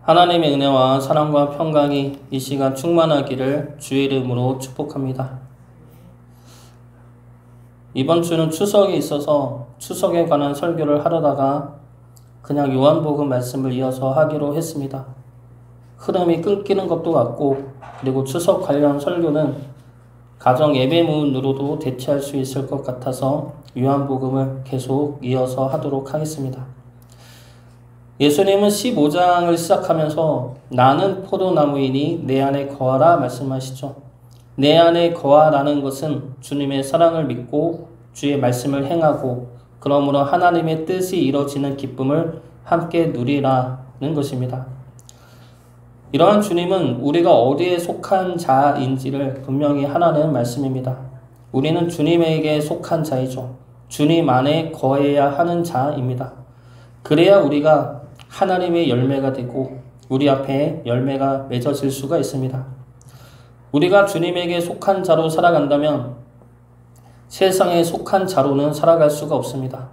하나님의 은혜와 사랑과 평강이 이 시간 충만하기를 주의 이름으로 축복합니다. 이번 주는 추석에 있어서 추석에 관한 설교를 하려다가 그냥 요한복음 말씀을 이어서 하기로 했습니다. 흐름이 끊기는 것도 같고, 그리고 추석 관련 설교는 가정 예배문으로도 대체할 수 있을 것 같아서 요한복음을 계속 이어서 하도록 하겠습니다. 예수님은 15장을 시작하면서 나는 포도나무이니 내 안에 거하라 말씀하시죠. 내 안에 거하라는 것은 주님의 사랑을 믿고 주의 말씀을 행하고 그러므로 하나님의 뜻이 이루어지는 기쁨을 함께 누리라는 것입니다. 이러한 주님은 우리가 어디에 속한 자인지를 분명히 하라는 말씀입니다. 우리는 주님에게 속한 자이죠. 주님 안에 거해야 하는 자입니다. 그래야 우리가 하나님의 열매가 되고 우리 앞에 열매가 맺어질 수가 있습니다. 우리가 주님에게 속한 자로 살아간다면 세상에 속한 자로는 살아갈 수가 없습니다.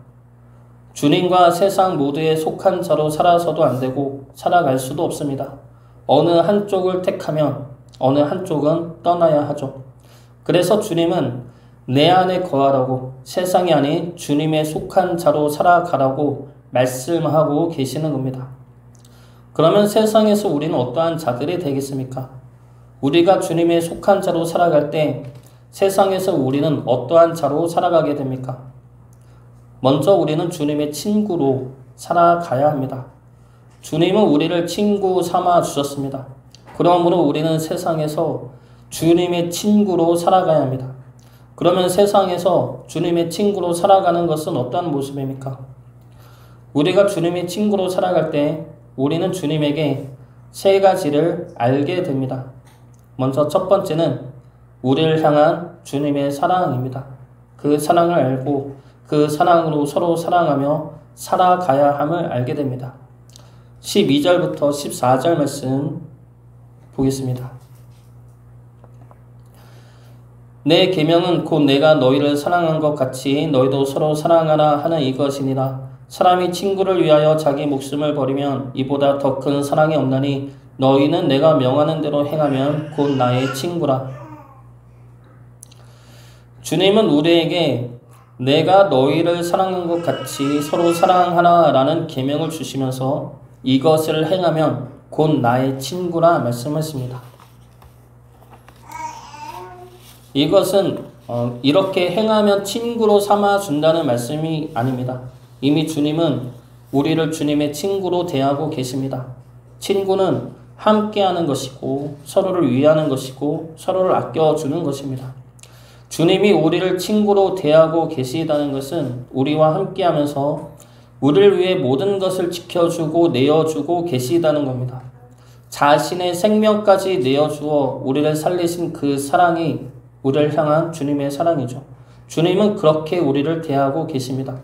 주님과 세상 모두에 속한 자로 살아서도 안 되고 살아갈 수도 없습니다. 어느 한쪽을 택하면 어느 한쪽은 떠나야 하죠. 그래서 주님은 내 안에 거하라고, 세상이 아닌 주님에 속한 자로 살아가라고 말씀하고 계시는 겁니다. 그러면 세상에서 우리는 어떠한 자들이 되겠습니까? 우리가 주님에 속한 자로 살아갈 때 세상에서 우리는 어떠한 자로 살아가게 됩니까? 먼저 우리는 주님의 친구로 살아가야 합니다. 주님은 우리를 친구 삼아 주셨습니다. 그러므로 우리는 세상에서 주님의 친구로 살아가야 합니다. 그러면 세상에서 주님의 친구로 살아가는 것은 어떠한 모습입니까? 우리가 주님의 친구로 살아갈 때 우리는 주님에게 세 가지를 알게 됩니다. 먼저 첫 번째는 우리를 향한 주님의 사랑입니다. 그 사랑을 알고 그 사랑으로 서로 사랑하며 살아가야 함을 알게 됩니다. 12절부터 14절 말씀 보겠습니다. 내 계명은 곧 내가 너희를 사랑한 것 같이 너희도 서로 사랑하라 하는 이것이니라. 사람이 친구를 위하여 자기 목숨을 버리면 이보다 더 큰 사랑이 없나니 너희는 내가 명하는 대로 행하면 곧 나의 친구라. 주님은 우리에게 내가 너희를 사랑한 것 같이 서로 사랑하라 라는 계명을 주시면서 이것을 행하면 곧 나의 친구라 말씀하십니다. 이것은 이렇게 행하면 친구로 삼아준다는 말씀이 아닙니다. 이미 주님은 우리를 주님의 친구로 대하고 계십니다. 친구는 함께하는 것이고 서로를 위하는 것이고 서로를 아껴주는 것입니다. 주님이 우리를 친구로 대하고 계시다는 것은 우리와 함께하면서 우리를 위해 모든 것을 지켜주고 내어주고 계시다는 겁니다. 자신의 생명까지 내어주어 우리를 살리신 그 사랑이 우리를 향한 주님의 사랑이죠. 주님은 그렇게 우리를 대하고 계십니다.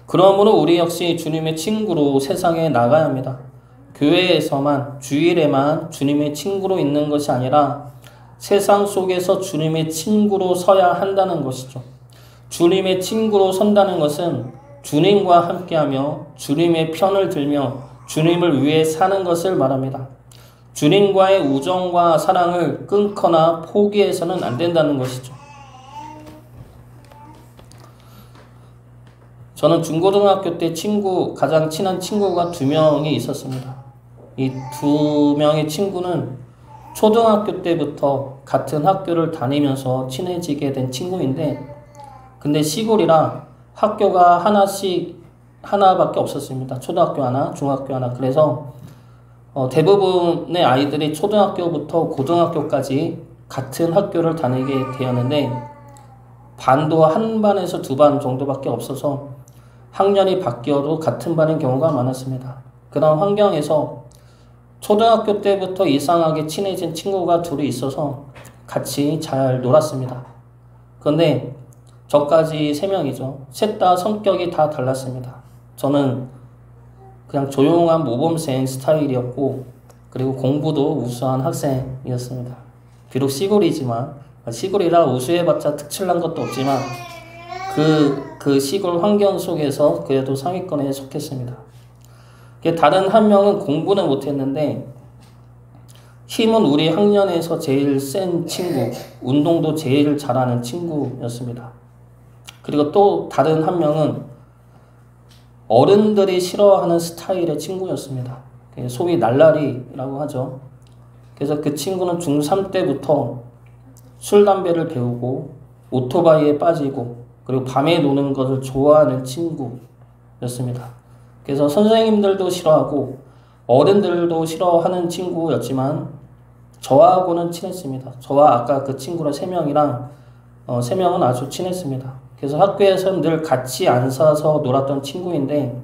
그러므로 우리 역시 주님의 친구로 세상에 나가야 합니다. 교회에서만, 주일에만 주님의 친구로 있는 것이 아니라 세상 속에서 주님의 친구로 서야 한다는 것이죠. 주님의 친구로 선다는 것은 주님과 함께하며 주님의 편을 들며 주님을 위해 사는 것을 말합니다. 주님과의 우정과 사랑을 끊거나 포기해서는 안 된다는 것이죠. 저는 중고등학교 때 가장 친한 친구가 2명이 있었습니다. 이 2명의 친구는 초등학교 때부터 같은 학교를 다니면서 친해지게 된 친구인데, 근데 시골이라 학교가 하나밖에 없었습니다. 초등학교 하나, 중학교 하나. 그래서 대부분의 아이들이 초등학교부터 고등학교까지 같은 학교를 다니게 되었는데, 반도 한 반에서 2반 정도밖에 없어서 학년이 바뀌어도 같은 반인 경우가 많았습니다. 그런 환경에서 초등학교 때부터 이상하게 친해진 친구가 둘이 있어서 같이 잘 놀았습니다. 그런데 저까지 3명이죠. 셋 다 성격이 다 달랐습니다. 저는 그냥 조용한 모범생 스타일이었고, 그리고 공부도 우수한 학생이었습니다. 비록 시골이지만, 시골이라 우수해봤자 특출난 것도 없지만 그 시골 환경 속에서 그래도 상위권에 속했습니다. 다른 한 명은 공부는 못했는데 힘은 우리 학년에서 제일 센 친구, 운동도 제일 잘하는 친구였습니다. 그리고 또 다른 한 명은 어른들이 싫어하는 스타일의 친구였습니다. 소위 날라리라고 하죠. 그래서 그 친구는 중3 때부터 술, 담배를 배우고 오토바이에 빠지고 그리고 밤에 노는 것을 좋아하는 친구였습니다. 그래서 선생님들도 싫어하고 어른들도 싫어하는 친구였지만 저하고는 친했습니다. 저와 아까 그 친구랑 3명이랑 3명은 아주 친했습니다. 그래서 학교에서는 늘 같이 앉아서 놀았던 친구인데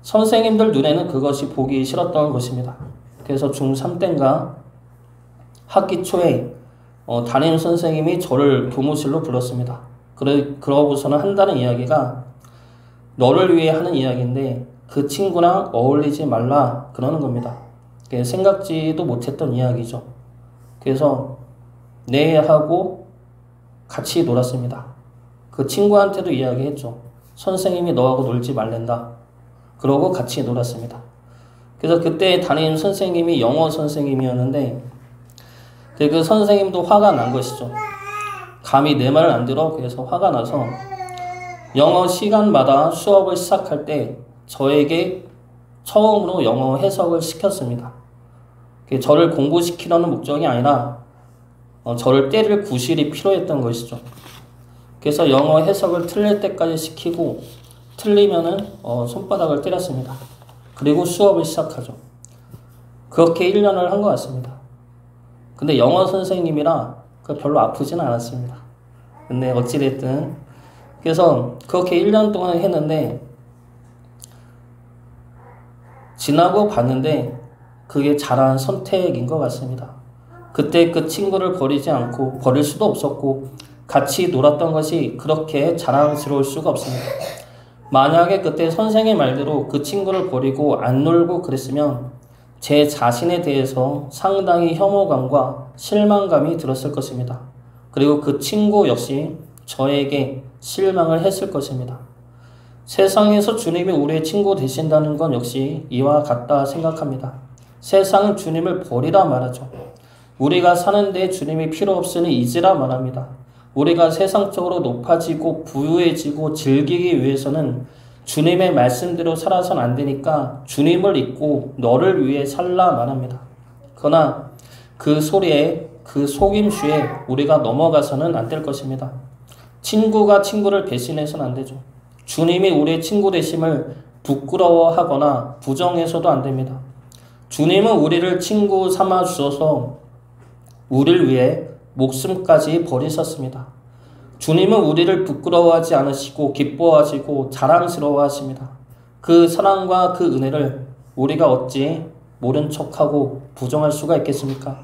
선생님들 눈에는 그것이 보기 싫었던 것입니다. 그래서 중3 때인가 학기 초에 담임 선생님이 저를 교무실로 불렀습니다. 그러고서는 한다는 이야기가 너를 위해 하는 이야기인데 그 친구랑 어울리지 말라 그러는 겁니다. 생각지도 못했던 이야기죠. 그래서 네 하고 같이 놀았습니다. 그 친구한테도 이야기했죠. 선생님이 너하고 놀지 말랜다. 그러고 같이 놀았습니다. 그래서 그때 담임 선생님이 영어 선생님이었는데 그 선생님도 화가 난 것이죠. 감히 내 말을 안 들어? 그래서 화가 나서 영어 시간마다 수업을 시작할 때 저에게 처음으로 영어 해석을 시켰습니다. 저를 공부시키려는 목적이 아니라 저를 때릴 구실이 필요했던 것이죠. 그래서 영어 해석을 틀릴 때까지 시키고 틀리면은 손바닥을 때렸습니다. 그리고 수업을 시작하죠. 그렇게 1년을 한 것 같습니다. 근데 영어 선생님이라 별로 아프진 않았습니다. 근데 어찌됐든 그래서 그렇게 1년 동안 했는데 지나고 봤는데 그게 잘한 선택인 것 같습니다. 그때 그 친구를 버리지 않고 버릴 수도 없었고 같이 놀았던 것이 그렇게 자랑스러울 수가 없습니다. 만약에 그때 선생님 말대로 그 친구를 버리고 안 놀고 그랬으면 제 자신에 대해서 상당히 혐오감과 실망감이 들었을 것입니다. 그리고 그 친구 역시 저에게 실망을 했을 것입니다. 세상에서 주님이 우리의 친구 되신다는 건 역시 이와 같다 생각합니다. 세상은 주님을 버리라 말하죠. 우리가 사는 데 주님이 필요 없으니 잊으라 말합니다. 우리가 세상적으로 높아지고 부유해지고 즐기기 위해서는 주님의 말씀대로 살아서는 안 되니까 주님을 잊고 너를 위해 살라 말합니다. 그러나 그 소리에 그 속임수에 우리가 넘어가서는 안 될 것입니다. 친구가 친구를 배신해서는 안 되죠. 주님이 우리의 친구 되심을 부끄러워하거나 부정해서도 안 됩니다. 주님은 우리를 친구 삼아 주셔서 우리를 위해 목숨까지 버리셨습니다. 주님은 우리를 부끄러워하지 않으시고 기뻐하시고 자랑스러워하십니다. 그 사랑과 그 은혜를 우리가 어찌 모른 척하고 부정할 수가 있겠습니까?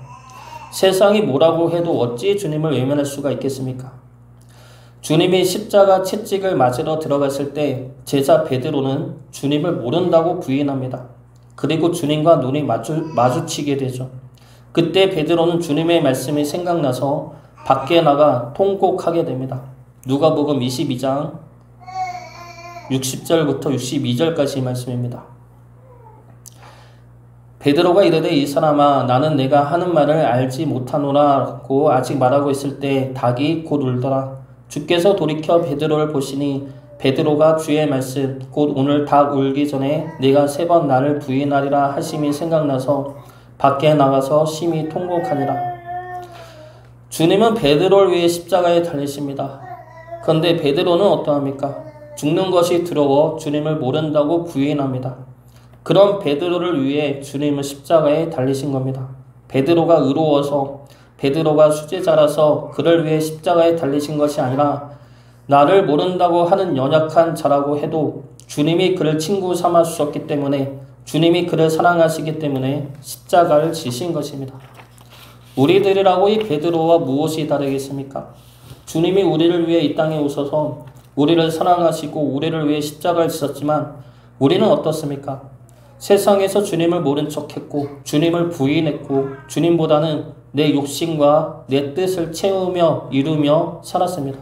세상이 뭐라고 해도 어찌 주님을 외면할 수가 있겠습니까? 주님이 십자가 채찍을 맞으러 들어갔을 때 제자 베드로는 주님을 모른다고 부인합니다. 그리고 주님과 눈이 마주치게 되죠. 그때 베드로는 주님의 말씀이 생각나서 밖에 나가 통곡하게 됩니다. 누가복음 22장 60절부터 62절까지 말씀입니다. 베드로가 이르되 이 사람아 나는 내가 하는 말을 알지 못하노라고 아직 말하고 있을 때 닭이 곧 울더라. 주께서 돌이켜 베드로를 보시니 베드로가 주의 말씀 곧 오늘 닭 울기 전에 네가 3번 나를 부인하리라 하심이 생각나서 밖에 나가서 심히 통곡하니라. 주님은 베드로를 위해 십자가에 달리십니다. 그런데 베드로는 어떠합니까? 죽는 것이 두려워 주님을 모른다고 부인합니다. 그런 베드로를 위해 주님은 십자가에 달리신 겁니다. 베드로가 의로워서 베드로가 수제자라서 그를 위해 십자가에 달리신 것이 아니라 나를 모른다고 하는 연약한 자라고 해도 주님이 그를 친구 삼아 주셨기 때문에 주님이 그를 사랑하시기 때문에 십자가를 지신 것입니다. 우리들이라고 이 베드로와 무엇이 다르겠습니까? 주님이 우리를 위해 이 땅에 오셔서 우리를 사랑하시고 우리를 위해 십자가를 지셨지만 우리는 어떻습니까? 세상에서 주님을 모른 척했고 주님을 부인했고 주님보다는 내 욕심과 내 뜻을 채우며 이루며 살았습니다.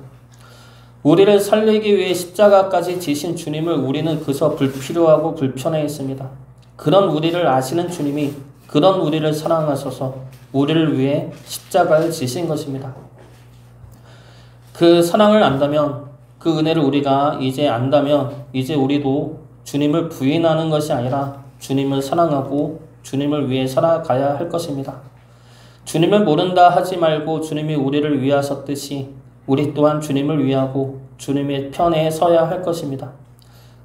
우리를 살리기 위해 십자가까지 지신 주님을 우리는 그저 불필요하고 불편해했습니다. 그런 우리를 아시는 주님이 그런 우리를 사랑하셔서 우리를 위해 십자가를 지신 것입니다. 그 사랑을 안다면, 그 은혜를 우리가 이제 안다면 이제 우리도 주님을 부인하는 것이 아니라 주님을 사랑하고 주님을 위해 살아가야 할 것입니다. 주님을 모른다 하지 말고 주님이 우리를 위하셨듯이 우리 또한 주님을 위하고 주님의 편에 서야 할 것입니다.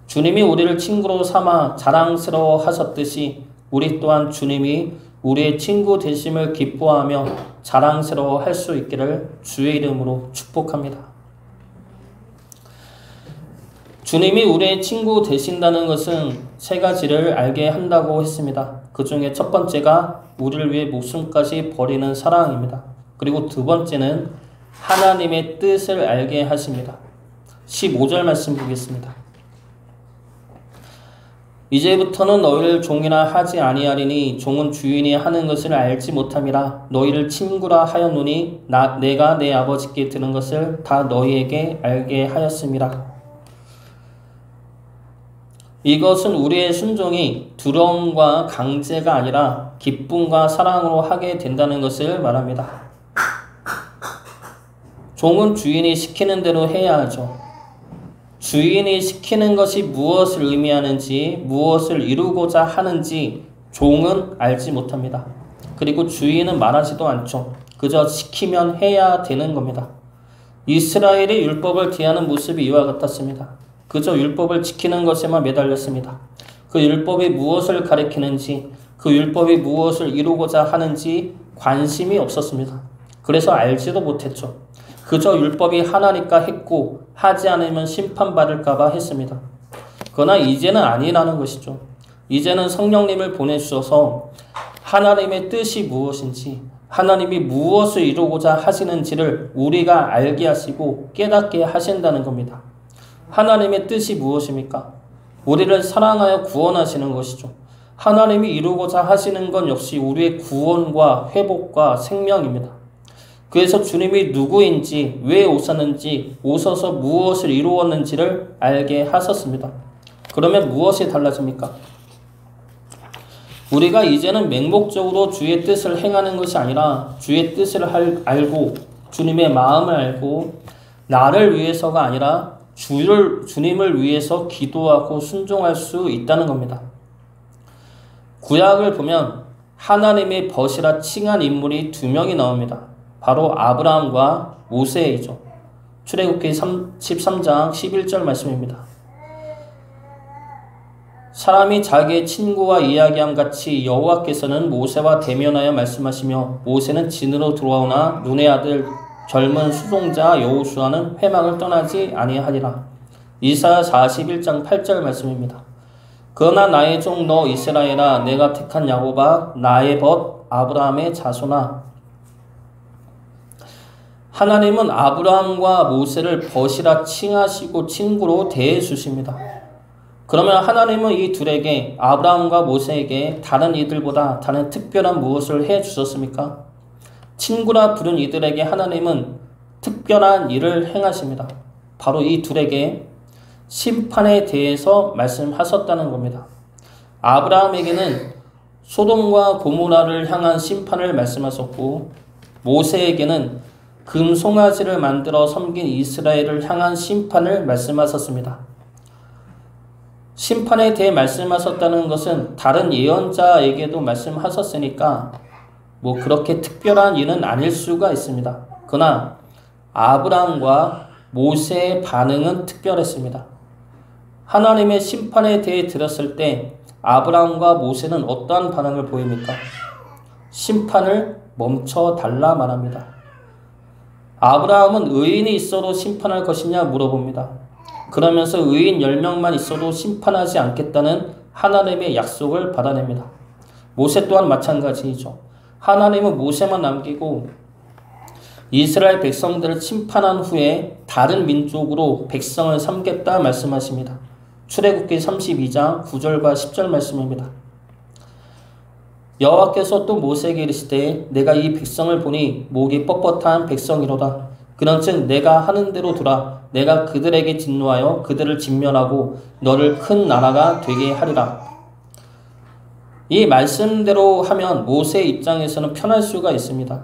주님이 우리를 친구로 삼아 자랑스러워 하셨듯이 우리 또한 주님이 우리의 친구 되심을 기뻐하며 자랑스러워 할 수 있기를 주의 이름으로 축복합니다. 주님이 우리의 친구 되신다는 것은 세 가지를 알게 한다고 했습니다. 그 중에 첫 번째가 우리를 위해 목숨까지 버리는 사랑입니다. 그리고 두 번째는 하나님의 뜻을 알게 하십니다. 15절 말씀 보겠습니다. 이제부터는 너희를 종이라 하지 아니하리니 종은 주인이 하는 것을 알지 못함이라 너희를 친구라 하였노니 내가 내 아버지께 드는 것을 다 너희에게 알게 하였음이라. 이것은 우리의 순종이 두려움과 강제가 아니라 기쁨과 사랑으로 하게 된다는 것을 말합니다. 종은 주인이 시키는 대로 해야 하죠. 주인이 시키는 것이 무엇을 의미하는지, 무엇을 이루고자 하는지 종은 알지 못합니다. 그리고 주인은 말하지도 않죠. 그저 시키면 해야 되는 겁니다. 이스라엘의 율법을 대하는 모습이 이와 같았습니다. 그저 율법을 지키는 것에만 매달렸습니다. 그 율법이 무엇을 가리키는지, 그 율법이 무엇을 이루고자 하는지 관심이 없었습니다. 그래서 알지도 못했죠. 그저 율법이 하나니까 했고 하지 않으면 심판받을까봐 했습니다. 그러나 이제는 아니라는 것이죠. 이제는 성령님을 보내주셔서 하나님의 뜻이 무엇인지, 하나님이 무엇을 이루고자 하시는지를 우리가 알게 하시고 깨닫게 하신다는 겁니다. 하나님의 뜻이 무엇입니까? 우리를 사랑하여 구원하시는 것이죠. 하나님이 이루고자 하시는 건 역시 우리의 구원과 회복과 생명입니다. 그래서 주님이 누구인지, 왜 오셨는지, 오셔서 무엇을 이루었는지를 알게 하셨습니다. 그러면 무엇이 달라집니까? 우리가 이제는 맹목적으로 주의 뜻을 행하는 것이 아니라 주의 뜻을 알고 주님의 마음을 알고 나를 위해서가 아니라 주님을 위해서 기도하고 순종할 수 있다는 겁니다. 구약을 보면 하나님의 벗이라 칭한 인물이 두 명이 나옵니다. 바로 아브라함과 모세이죠. 출애굽기 13장 11절 말씀입니다. 사람이 자기의 친구와 이야기함 같이 여호와께서는 모세와 대면하여 말씀하시며 모세는 진으로 들어오나 눈의 아들 젊은 수종자 여호수아는 회막을 떠나지 아니하리라. 이사야 41장 8절 말씀입니다. 그러나 나의 종 너 이스라엘아 내가 택한 야곱아 나의 벗 아브라함의 자손아. 하나님은 아브라함과 모세를 벗이라 칭하시고 친구로 대해 주십니다. 그러면 하나님은 이 둘에게 아브라함과 모세에게 다른 이들보다 다른 특별한 무엇을 해 주셨습니까? 친구라 부른 이들에게 하나님은 특별한 일을 행하십니다. 바로 이 둘에게 심판에 대해서 말씀하셨다는 겁니다. 아브라함에게는 소돔과 고모라를 향한 심판을 말씀하셨고 모세에게는 금송아지를 만들어 섬긴 이스라엘을 향한 심판을 말씀하셨습니다. 심판에 대해 말씀하셨다는 것은 다른 예언자에게도 말씀하셨으니까 그렇게 특별한 일은 아닐 수가 있습니다. 그러나 아브라함과 모세의 반응은 특별했습니다. 하나님의 심판에 대해 들었을 때 아브라함과 모세는 어떠한 반응을 보입니까? 심판을 멈춰 달라 말합니다. 아브라함은 의인이 있어도 심판할 것이냐 물어봅니다. 그러면서 의인 10명만 있어도 심판하지 않겠다는 하나님의 약속을 받아냅니다. 모세 또한 마찬가지이죠. 하나님은 모세만 남기고 이스라엘 백성들을 심판한 후에 다른 민족으로 백성을 삼겠다 말씀하십니다. 출애굽기 32장 9절과 10절 말씀입니다. 여호와께서 또 모세에게 이르시되 내가 이 백성을 보니 목이 뻣뻣한 백성이로다. 그런즉 내가 하는 대로 두라. 내가 그들에게 진노하여 그들을 진멸하고 너를 큰 나라가 되게 하리라. 이 말씀대로 하면 모세 입장에서는 편할 수가 있습니다.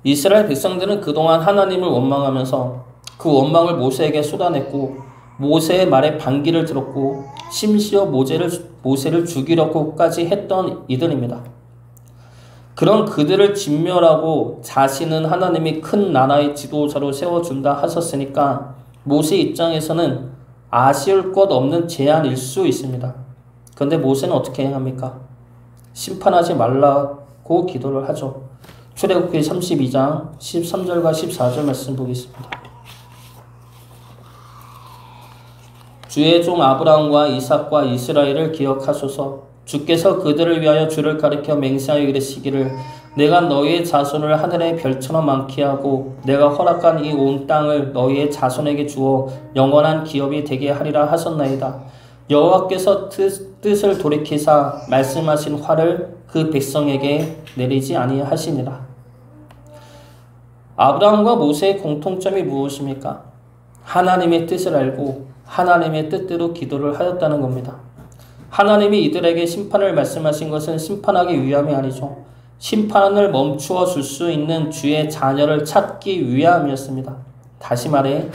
이스라엘 백성들은 그동안 하나님을 원망하면서 그 원망을 모세에게 쏟아냈고 모세의 말에 반기를 들었고 심지어 모세를 죽이려고까지 했던 이들입니다. 그런 그들을 진멸하고 자신은 하나님이 큰 나라의 지도자로 세워준다 하셨으니까 모세 입장에서는 아쉬울 것 없는 제안일 수 있습니다. 그런데 모세는 어떻게 행합니까? 심판하지 말라고 기도를 하죠. 출애굽기 32장 13절과 14절 말씀 보겠습니다. 주의 종 아브라함과 이삭과 이스라엘을 기억하소서. 주께서 그들을 위하여 주를 가리켜 맹세하여 이르시기를 내가 너희의 자손을 하늘의 별처럼 많게 하고 내가 허락한 이 온 땅을 너희의 자손에게 주어 영원한 기업이 되게 하리라 하셨나이다. 여호와께서 뜻을 돌이키사 말씀하신 화를 그 백성에게 내리지 아니하시니라. 아브라함과 모세의 공통점이 무엇입니까? 하나님의 뜻을 알고 하나님의 뜻대로 기도를 하였다는 겁니다. 하나님이 이들에게 심판을 말씀하신 것은 심판하기 위함이 아니죠. 심판을 멈추어 줄 수 있는 주의 자녀를 찾기 위함이었습니다. 다시 말해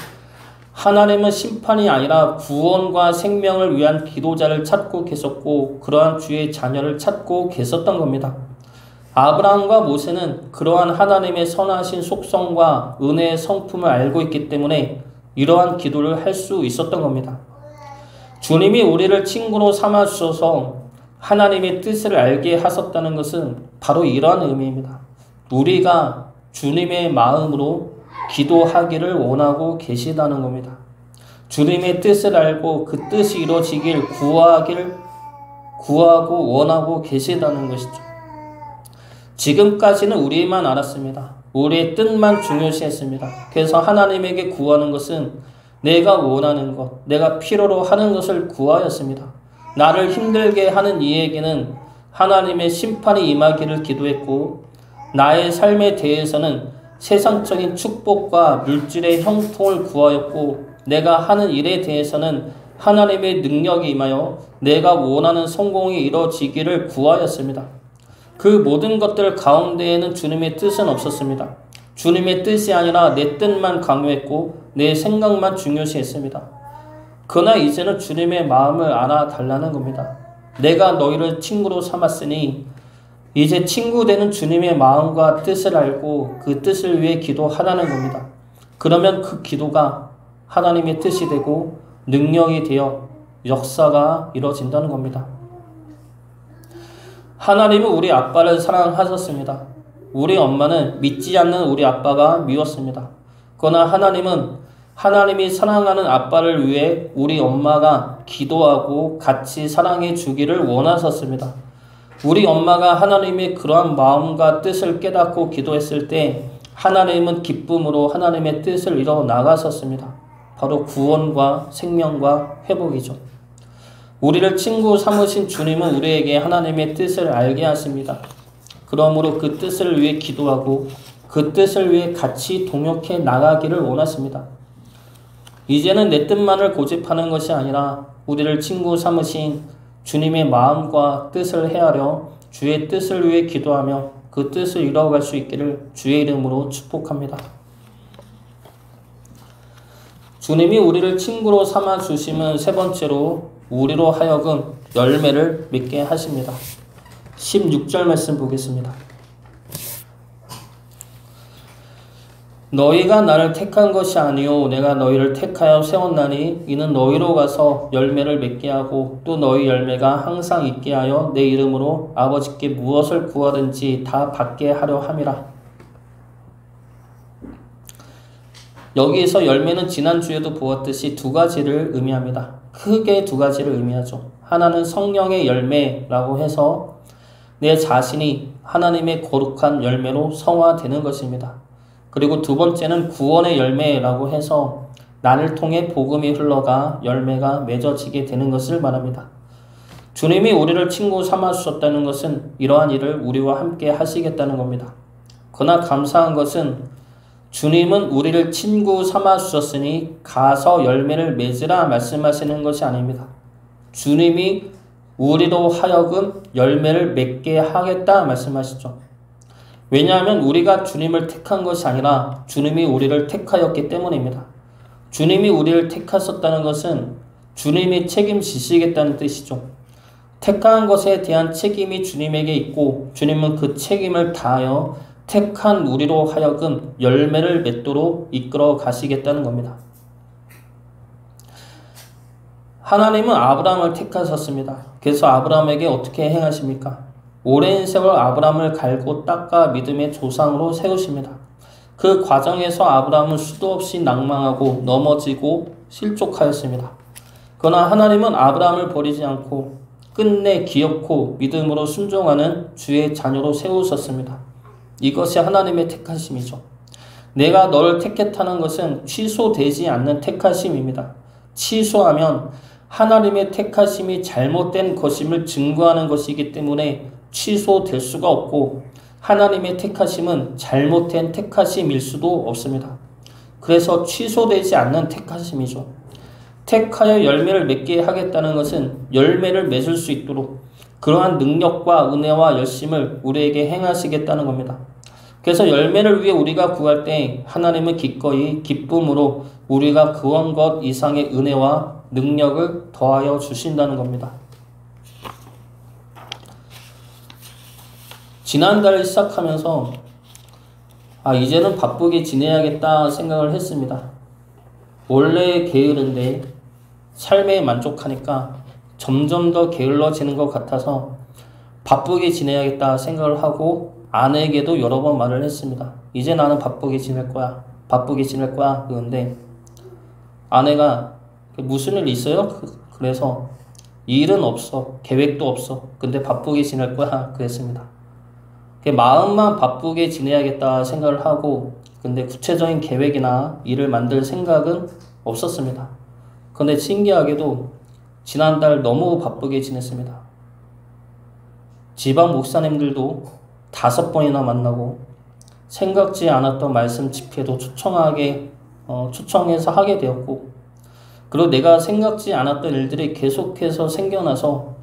하나님은 심판이 아니라 구원과 생명을 위한 기도자를 찾고 계셨고 그러한 주의 자녀를 찾고 계셨던 겁니다. 아브라함과 모세는 그러한 하나님의 선하신 속성과 은혜의 성품을 알고 있기 때문에 이러한 기도를 할 수 있었던 겁니다. 주님이 우리를 친구로 삼아 주셔서 하나님의 뜻을 알게 하셨다는 것은 바로 이러한 의미입니다. 우리가 주님의 마음으로 기도하기를 원하고 계시다는 겁니다. 주님의 뜻을 알고 그 뜻이 이루어지길 구하고 원하고 계시다는 것이죠. 지금까지는 우리만 알았습니다. 우리의 뜻만 중요시했습니다. 그래서 하나님에게 구하는 것은 내가 원하는 것, 내가 필요로 하는 것을 구하였습니다. 나를 힘들게 하는 이에게는 하나님의 심판이 임하기를 기도했고 나의 삶에 대해서는 세상적인 축복과 물질의 형통을 구하였고 내가 하는 일에 대해서는 하나님의 능력이 임하여 내가 원하는 성공이 이루어지기를 구하였습니다. 그 모든 것들 가운데에는 주님의 뜻은 없었습니다. 주님의 뜻이 아니라 내 뜻만 강요했고 내 생각만 중요시했습니다. 그러나 이제는 주님의 마음을 알아달라는 겁니다. 내가 너희를 친구로 삼았으니 이제 친구 되는 주님의 마음과 뜻을 알고 그 뜻을 위해 기도하라는 겁니다. 그러면 그 기도가 하나님의 뜻이 되고 능력이 되어 역사가 이루어진다는 겁니다. 하나님은 우리 아빠를 사랑하셨습니다. 우리 엄마는 믿지 않는 우리 아빠가 미웠습니다. 그러나 하나님은 하나님이 사랑하는 아빠를 위해 우리 엄마가 기도하고 같이 사랑해 주기를 원하셨습니다. 우리 엄마가 하나님의 그러한 마음과 뜻을 깨닫고 기도했을 때 하나님은 기쁨으로 하나님의 뜻을 이뤄 나가셨습니다. 바로 구원과 생명과 회복이죠. 우리를 친구 삼으신 주님은 우리에게 하나님의 뜻을 알게 하십니다. 그러므로 그 뜻을 위해 기도하고 그 뜻을 위해 같이 동역해 나가기를 원하십니다. 이제는 내 뜻만을 고집하는 것이 아니라 우리를 친구 삼으신 주님의 마음과 뜻을 헤아려 주의 뜻을 위해 기도하며 그 뜻을 이루어갈 수 있기를 주의 이름으로 축복합니다. 주님이 우리를 친구로 삼아 주심은 세 번째로 우리로 하여금 열매를 맺게 하십니다. 16절 말씀 보겠습니다. 너희가 나를 택한 것이 아니요 내가 너희를 택하여 세웠나니 이는 너희로 가서 열매를 맺게 하고 또 너희 열매가 항상 있게 하여 내 이름으로 아버지께 무엇을 구하든지 다 받게 하려 함이라. 여기에서 열매는 지난주에도 보았듯이 두 가지를 의미합니다. 크게 두 가지를 의미하죠. 하나는 성령의 열매라고 해서 내 자신이 하나님의 거룩한 열매로 성화되는 것입니다. 그리고 두 번째는 구원의 열매라고 해서 나를 통해 복음이 흘러가 열매가 맺어지게 되는 것을 말합니다. 주님이 우리를 친구 삼아 주셨다는 것은 이러한 일을 우리와 함께 하시겠다는 겁니다. 그러나 감사한 것은 주님은 우리를 친구 삼아 주셨으니 가서 열매를 맺으라 말씀하시는 것이 아닙니다. 주님이 우리로 하여금 열매를 맺게 하겠다 말씀하시죠. 왜냐하면 우리가 주님을 택한 것이 아니라 주님이 우리를 택하였기 때문입니다. 주님이 우리를 택하셨다는 것은 주님이 책임지시겠다는 뜻이죠. 택한 것에 대한 책임이 주님에게 있고 주님은 그 책임을 다하여 택한 우리로 하여금 열매를 맺도록 이끌어 가시겠다는 겁니다. 하나님은 아브라함을 택하셨습니다. 그래서 아브라함에게 어떻게 행하십니까? 오랜 세월 아브라함을 갈고 닦아 믿음의 조상으로 세우십니다. 그 과정에서 아브라함은 수도 없이 낭망하고 넘어지고 실족하였습니다. 그러나 하나님은 아브라함을 버리지 않고 끝내 기엽고 믿음으로 순종하는 주의 자녀로 세우셨습니다. 이것이 하나님의 택하심이죠. 내가 너를 택했다는 것은 취소되지 않는 택하심입니다. 취소하면 하나님의 택하심이 잘못된 것임을 증거하는 것이기 때문에 취소될 수가 없고 하나님의 택하심은 잘못된 택하심일 수도 없습니다. 그래서 취소되지 않는 택하심이죠. 택하여 열매를 맺게 하겠다는 것은 열매를 맺을 수 있도록 그러한 능력과 은혜와 열심을 우리에게 행하시겠다는 겁니다. 그래서 열매를 위해 우리가 구할 때 하나님은 기꺼이 기쁨으로 우리가 구한 것 이상의 은혜와 능력을 더하여 주신다는 겁니다. 지난달 시작하면서 이제는 바쁘게 지내야겠다 생각을 했습니다. 원래 게으른데 삶에 만족하니까 점점 더 게을러지는 것 같아서 바쁘게 지내야겠다 생각을 하고 아내에게도 여러 번 말을 했습니다. 이제 나는 바쁘게 지낼 거야. 바쁘게 지낼 거야. 그런데 아내가 무슨 일 있어요? 그래서 일은 없어. 계획도 없어. 근데 바쁘게 지낼 거야. 그랬습니다. 마음만 바쁘게 지내야겠다 생각을 하고 근데 구체적인 계획이나 일을 만들 생각은 없었습니다. 근데 신기하게도 지난달 너무 바쁘게 지냈습니다. 지방 목사님들도 5번이나 만나고 생각지 않았던 말씀 집회도 초청해서 하게 되었고 그리고 내가 생각지 않았던 일들이 계속해서 생겨나서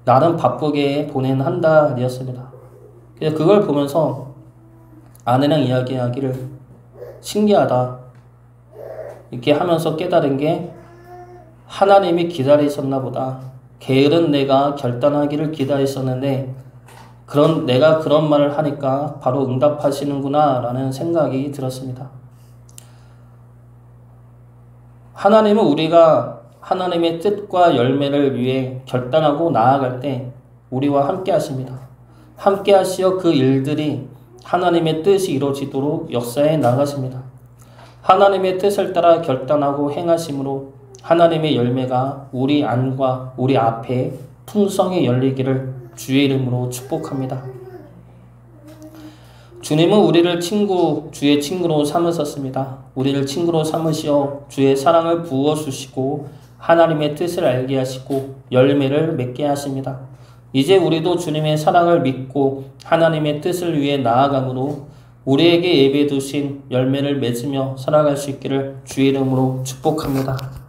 나름 바쁘게 보낸 한 달이었습니다. 그래서 그걸 보면서 아내랑 이야기하기를 신기하다 이렇게 하면서 깨달은 게 하나님이 기다리셨나 보다. 게으른 내가 결단하기를 기다리셨는데 내가 그런 말을 하니까 바로 응답하시는구나 라는 생각이 들었습니다. 하나님은 우리가 하나님의 뜻과 열매를 위해 결단하고 나아갈 때 우리와 함께 하십니다. 함께 하시어 그 일들이 하나님의 뜻이 이루어지도록 역사에 나가십니다. 하나님의 뜻을 따라 결단하고 행하심으로 하나님의 열매가 우리 안과 우리 앞에 풍성히 열리기를 주의 이름으로 축복합니다. 주님은 우리를 주의 친구로 삼으셨습니다. 우리를 친구로 삼으시어 주의 사랑을 부어주시고 하나님의 뜻을 알게 하시고 열매를 맺게 하십니다. 이제 우리도 주님의 사랑을 믿고 하나님의 뜻을 위해 나아감으로 우리에게 예배해 두신 열매를 맺으며 살아갈 수 있기를 주의 이름으로 축복합니다.